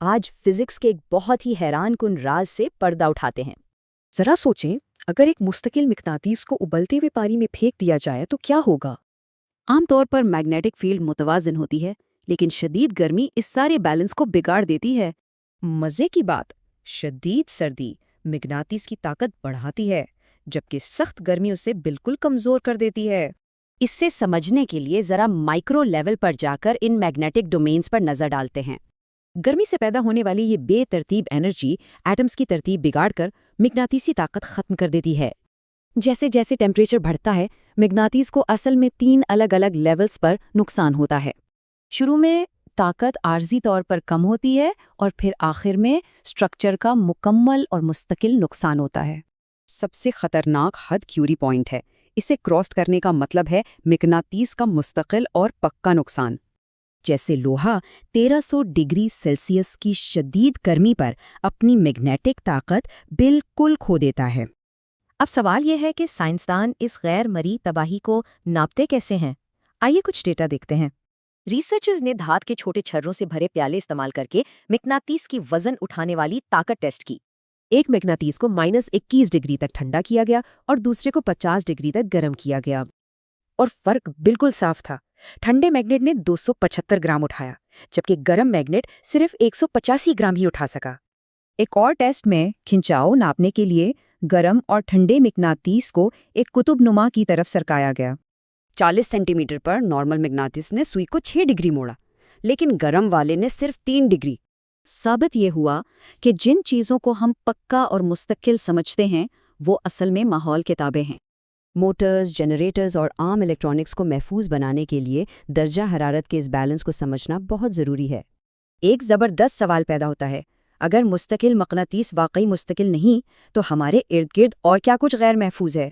आज फिजिक्स के एक बहुत ही हैरानकुन राज से पर्दा उठाते हैं। जरा सोचें, अगर एक मुस्तकिल मिकनातीस को उबलते हुए पानी में फेंक दिया जाए तो क्या होगा। आमतौर पर मैग्नेटिक फील्ड मुतवाजन होती है, लेकिन शदीद गर्मी इस सारे बैलेंस को बिगाड़ देती है। मजे की बात, शदीद सर्दी मिगनातीस की ताकत बढ़ाती है, जबकि सख्त गर्मी उसे बिल्कुल कमजोर कर देती है। इससे समझने के लिए जरा माइक्रो लेवल पर जाकर इन मैग्नेटिक डोमेन्स पर नजर डालते हैं। गर्मी से पैदा होने वाली ये बेतरतीब एनर्जी एटम्स की तरतीब बिगाड़कर मिकनातीसी ताकत खत्म कर देती है। जैसे जैसे टेम्परेचर बढ़ता है, मिकनातीस को असल में 3 अलग अलग लेवल्स पर नुकसान होता है। शुरू में ताकत आर्जी तौर पर कम होती है और फिर आखिर में स्ट्रक्चर का मुकम्मल और मुस्तकिल नुकसान होता है। सबसे खतरनाक हद क्यूरी पॉइंट है। इसे क्रॉस करने का मतलब है मिकनातीस का मुस्तकिल और पक्का नुकसान। जैसे लोहा 1300 डिग्री सेल्सियस की शदीद गर्मी पर अपनी मैग्नेटिक ताकत बिल्कुल खो देता है। अब सवाल यह है कि साइंसदान इस गैर मरी तबाही को नापते कैसे हैं? आइए कुछ डेटा देखते हैं। रिसर्चर्स ने धात के छोटे छर्रों से भरे प्याले इस्तेमाल करके मिकनातीस की वजन उठाने वाली ताकत टेस्ट की। एक मैग्नेटीज को -21 डिग्री तक ठंडा किया गया और दूसरे को 50 डिग्री तक गर्म किया गया, और फर्क बिल्कुल साफ था। ठंडे मैग्नेट ने 275 ग्राम उठाया, जबकि गर्म मैग्नेट सिर्फ 185 ग्राम ही उठा सका। एक और टेस्ट में खिंचाव नापने के लिए गर्म और ठंडे मिकनातीस को एक कुतुबनुमा की तरफ सरकाया गया। 40 सेंटीमीटर पर नॉर्मल मैग्नेटिस ने सुई को 6 डिग्री मोड़ा, लेकिन गर्म वाले ने सिर्फ 3 डिग्री। साबित ये हुआ कि जिन चीज़ों को हम पक्का और मुस्तकिल समझते हैं, वो असल में माहौल के ताबे हैं। मोटर्स, जनरेटर्स और आम इलेक्ट्रॉनिक्स को महफूज बनाने के लिए दर्जा हरारत के इस बैलेंस को समझना बहुत ज़रूरी है। एक ज़बरदस्त सवाल पैदा होता है, अगर मुस्तकिल मकनातीस वाकई मुस्तकिल नहीं, तो हमारे इर्द गिर्द और क्या कुछ गैर महफूज है?